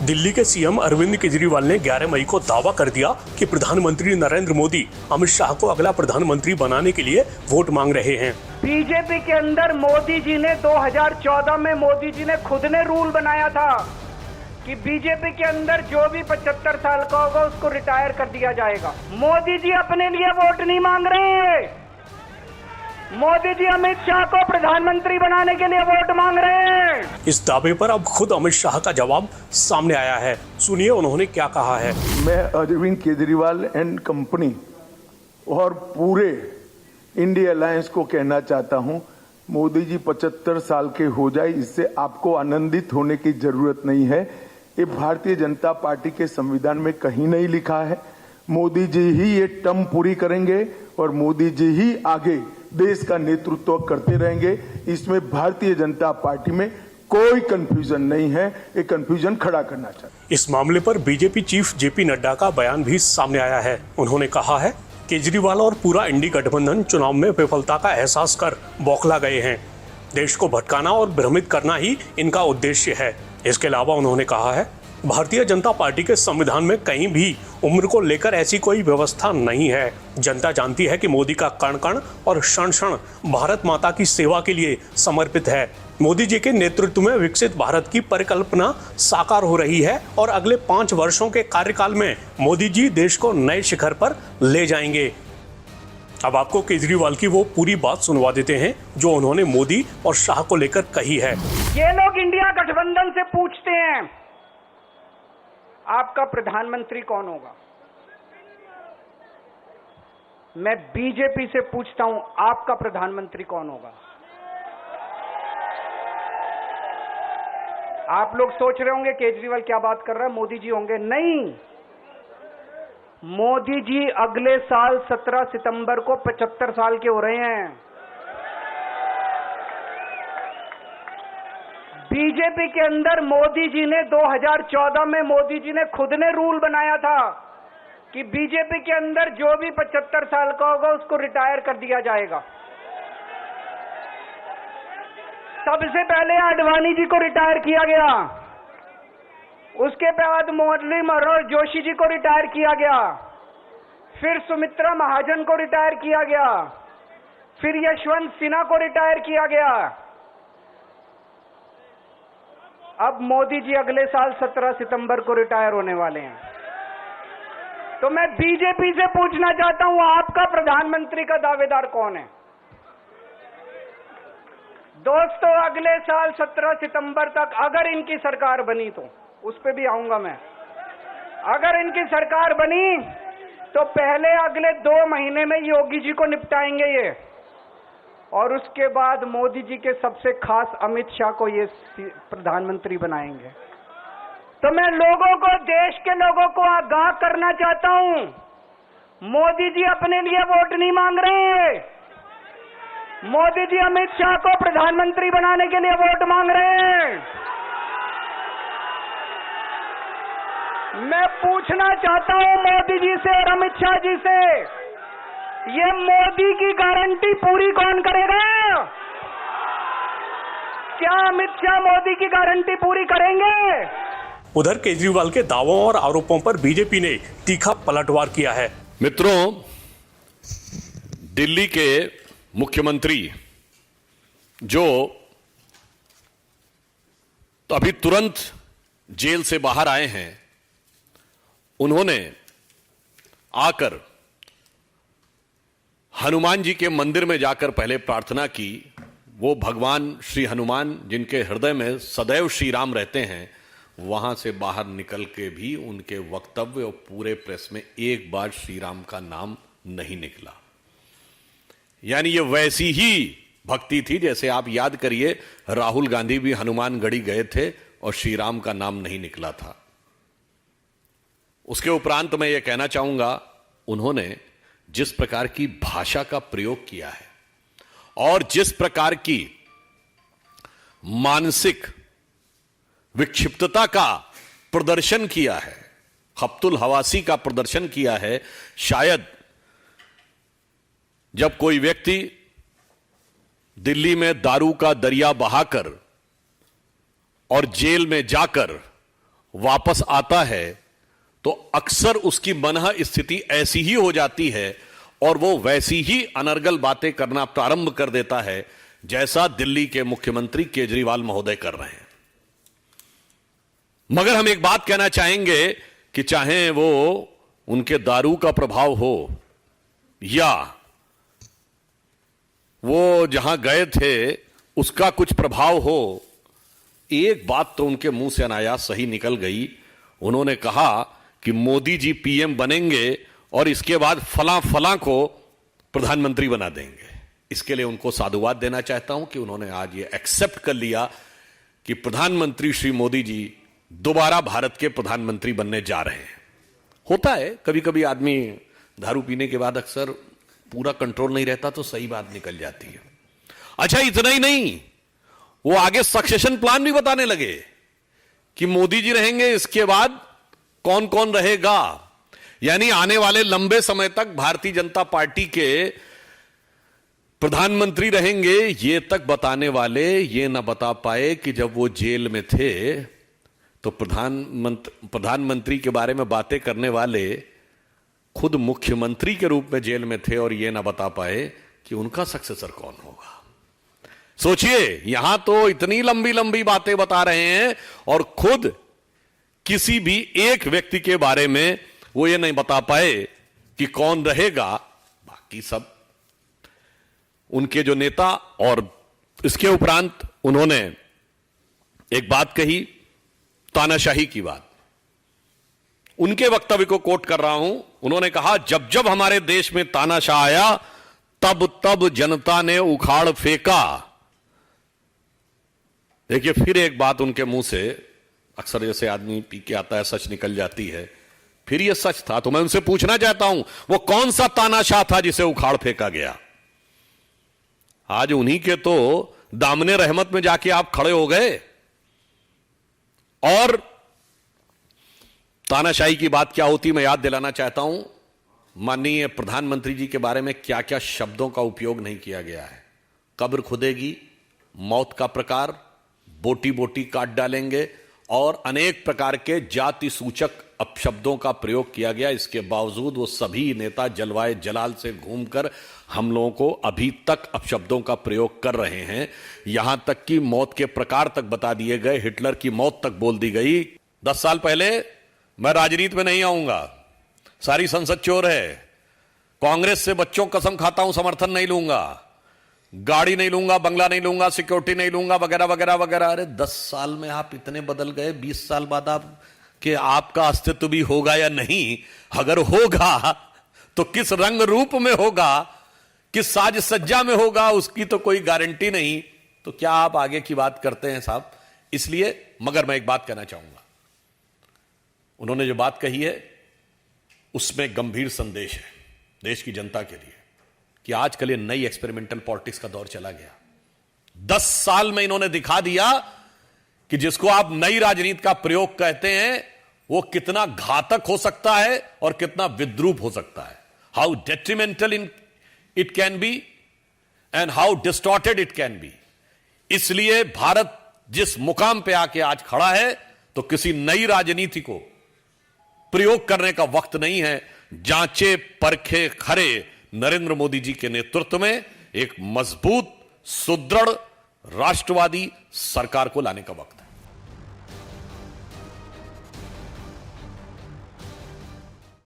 दिल्ली के सीएम अरविंद केजरीवाल ने 11 मई को दावा कर दिया कि प्रधानमंत्री नरेंद्र मोदी अमित शाह को अगला प्रधानमंत्री बनाने के लिए वोट मांग रहे हैं। बीजेपी के अंदर मोदी जी ने 2014 में मोदी जी ने खुद ने रूल बनाया था कि बीजेपी के अंदर जो भी 75 साल का होगा उसको रिटायर कर दिया जाएगा। मोदी जी अपने लिए वोट नहीं मांग रहे, मोदी जी अमित शाह को प्रधानमंत्री बनाने के लिए वोट मांग रहे हैं। इस दावे पर अब खुद अमित शाह का जवाब सामने आया है। सुनिए उन्होंने क्या कहा है। मैं अरविंद केजरीवाल एंड कंपनी और पूरे इंडिया अलायंस को कहना चाहता हूं, मोदी जी 75 साल के हो जाए, इससे आपको आनंदित होने की जरूरत नहीं है। ये भारतीय जनता पार्टी के संविधान में कहीं नहीं लिखा है। मोदी जी ही ये टर्म पूरी करेंगे और मोदी जी ही आगे देश का नेतृत्व करते रहेंगे। इसमें भारतीय जनता पार्टी में कोई कंफ्यूजन नहीं है, ये कंफ्यूजन खड़ा करना चाहिए। इस मामले पर बीजेपी चीफ जेपी नड्डा का बयान भी सामने आया है। उन्होंने कहा है केजरीवाल और पूरा इंडी गठबंधन चुनाव में विफलता का एहसास कर बौखला गए हैं। देश को भटकाना और भ्रमित करना ही इनका उद्देश्य है। इसके अलावा उन्होंने कहा है भारतीय जनता पार्टी के संविधान में कहीं भी उम्र को लेकर ऐसी कोई व्यवस्था नहीं है। जनता जानती है कि मोदी का कण कण और क्षण क्षण भारत माता की सेवा के लिए समर्पित है। मोदी जी के नेतृत्व में विकसित भारत की परिकल्पना साकार हो रही है और अगले 5 वर्षों के कार्यकाल में मोदी जी देश को नए शिखर पर ले जाएंगे। अब आपको केजरीवाल की वो पूरी बात सुनवा देते हैं जो उन्होंने मोदी और शाह को लेकर कही है। ये लोग इंडिया गठबंधन से पूछते हैं आपका प्रधानमंत्री कौन होगा। मैं बीजेपी से पूछता हूं आपका प्रधानमंत्री कौन होगा। आप लोग सोच रहे होंगे केजरीवाल क्या बात कर रहा है, मोदी जी होंगे। नहीं, मोदी जी अगले साल 17 सितंबर को 75 साल के हो रहे हैं। बीजेपी के अंदर मोदी जी ने 2014 में मोदी जी ने खुद ने रूल बनाया था कि बीजेपी के अंदर जो भी 75 साल का होगा उसको रिटायर कर दिया जाएगा। सबसे पहले आडवाणी जी को रिटायर किया गया, उसके बाद मुरली मनोहर जोशी जी को रिटायर किया गया, फिर सुमित्रा महाजन को रिटायर किया गया, फिर यशवंत सिन्हा को रिटायर किया गया। अब मोदी जी अगले साल 17 सितंबर को रिटायर होने वाले हैं। तो मैं बीजेपी से पूछना चाहता हूं आपका प्रधानमंत्री का दावेदार कौन है। दोस्तों, अगले साल 17 सितंबर तक अगर इनकी सरकार बनी तो उस पे भी आऊंगा मैं। अगर इनकी सरकार बनी तो पहले अगले 2 महीने में योगी जी को निपटाएंगे ये, और उसके बाद मोदी जी के सबसे खास अमित शाह को ये प्रधानमंत्री बनाएंगे। तो मैं लोगों को, देश के लोगों को आगाह करना चाहता हूं, मोदी जी अपने लिए वोट नहीं मांग रहे, मोदी जी अमित शाह को प्रधानमंत्री बनाने के लिए वोट मांग रहे हैं। मैं पूछना चाहता हूं मोदी जी से और अमित शाह जी से, ये मोदी की गारंटी पूरी कौन करेगा? क्या अमित शाह मोदी की गारंटी पूरी करेंगे? उधर केजरीवाल के दावों और आरोपों पर बीजेपी ने तीखा पलटवार किया है। मित्रों, दिल्ली के मुख्यमंत्री जो तो अभी तुरंत जेल से बाहर आए हैं, उन्होंने आकर हनुमान जी के मंदिर में जाकर पहले प्रार्थना की। वो भगवान श्री हनुमान जिनके हृदय में सदैव श्री राम रहते हैं, वहां से बाहर निकल के भी उनके वक्तव्य और पूरे प्रेस में एक बार श्री राम का नाम नहीं निकला। यानी ये वैसी ही भक्ति थी जैसे आप याद करिए राहुल गांधी भी हनुमानगढ़ी गए थे और श्री राम का नाम नहीं निकला था। उसके उपरांत मैं ये कहना चाहूंगा, उन्होंने जिस प्रकार की भाषा का प्रयोग किया है और जिस प्रकार की मानसिक विक्षिप्तता का प्रदर्शन किया है, खप्तुल हवासी का प्रदर्शन किया है, शायद जब कोई व्यक्ति दिल्ली में दारू का दरिया बहाकर और जेल में जाकर वापस आता है तो अक्सर उसकी मनः स्थिति ऐसी ही हो जाती है और वो वैसी ही अनर्गल बातें करना प्रारंभ कर देता है जैसा दिल्ली के मुख्यमंत्री केजरीवाल महोदय कर रहे हैं। मगर हम एक बात कहना चाहेंगे कि चाहे वो उनके दारू का प्रभाव हो या वो जहां गए थे उसका कुछ प्रभाव हो, एक बात तो उनके मुंह से अनायास सही निकल गई। उन्होंने कहा कि मोदी जी पीएम बनेंगे और इसके बाद फलां फलां को प्रधानमंत्री बना देंगे। इसके लिए उनको साधुवाद देना चाहता हूं कि उन्होंने आज ये एक्सेप्ट कर लिया कि प्रधानमंत्री श्री मोदी जी दोबारा भारत के प्रधानमंत्री बनने जा रहे हैं। होता है कभी कभी आदमी दारू पीने के बाद अक्सर पूरा कंट्रोल नहीं रहता तो सही बात निकल जाती है। अच्छा, इतना ही नहीं, वो आगे सक्सेशन प्लान भी बताने लगे कि मोदी जी रहेंगे, इसके बाद कौन कौन रहेगा। यानी आने वाले लंबे समय तक भारतीय जनता पार्टी के प्रधानमंत्री रहेंगे, ये तक बताने वाले ये ना बता पाए कि जब वो जेल में थे तो प्रधानमंत्री के बारे में बातें करने वाले खुद मुख्यमंत्री के रूप में जेल में थे और ये ना बता पाए कि उनका सक्सेसर कौन होगा। सोचिए, यहां तो इतनी लंबी लंबी बातें बता रहे हैं और खुद किसी भी एक व्यक्ति के बारे में वो ये नहीं बता पाए कि कौन रहेगा। बाकी सब उनके जो नेता, और इसके उपरांत उन्होंने एक बात कही, तानाशाही की बात। उनके वक्तव्य को कोट कर रहा हूं। उन्होंने कहा, जब जब हमारे देश में तानाशाह आया तब तब जनता ने उखाड़ फेंका। देखिए, फिर एक बात उनके मुंह से, अक्सर जैसे आदमी पी के आता है सच निकल जाती है, फिर ये सच था। तो मैं उनसे पूछना चाहता हूं, वो कौन सा तानाशाह था जिसे उखाड़ फेंका गया? आज उन्हीं के तो दामने रहमत में जाके आप खड़े हो गए। और तानाशाही की बात क्या होती, मैं याद दिलाना चाहता हूं। माननीय प्रधानमंत्री जी के बारे में क्या क्या शब्दों का उपयोग नहीं किया गया है। कब्र खुदेगी, मौत का प्रकार, बोटी बोटी काट डालेंगे और अनेक प्रकार के जाति सूचक अपशब्दों का प्रयोग किया गया। इसके बावजूद वो सभी नेता जलवाए जलाल से घूमकर हम लोगों को अभी तक अपशब्दों का प्रयोग कर रहे हैं। यहां तक कि मौत के प्रकार तक बता दिए गए, हिटलर की मौत तक बोल दी गई। 10 साल पहले मैं राजनीति में नहीं आऊंगा, सारी संसद चोर है, कांग्रेस से बच्चों कसम खाता हूं समर्थन नहीं लूंगा, गाड़ी नहीं लूंगा, बंगला नहीं लूंगा, सिक्योरिटी नहीं लूंगा, वगैरह वगैरह वगैरह। अरे 10 साल में आप इतने बदल गए, 20 साल बाद आप कि आपका अस्तित्व भी होगा या नहीं? अगर होगा तो किस रंग रूप में होगा, किस साज सज्जा में होगा, उसकी तो कोई गारंटी नहीं। तो क्या आप आगे की बात करते हैं साहब? इसलिए, मगर मैं एक बात कहना चाहूंगा, उन्होंने जो बात कही है उसमें गंभीर संदेश है देश की जनता के लिए कि आजकल ये नई एक्सपेरिमेंटल पॉलिटिक्स का दौर चला गया। 10 साल में इन्होंने दिखा दिया कि जिसको आप नई राजनीति का प्रयोग कहते हैं वो कितना घातक हो सकता है और कितना विद्रूप हो सकता है। How detrimental in it can be and how distorted it can be. इसलिए भारत जिस मुकाम पे आके आज खड़ा है तो किसी नई राजनीति को प्रयोग करने का वक्त नहीं है। जांचे परखे खरे नरेंद्र मोदी जी के नेतृत्व में एक मजबूत, सुदृढ़, राष्ट्रवादी सरकार को लाने का वक्त है।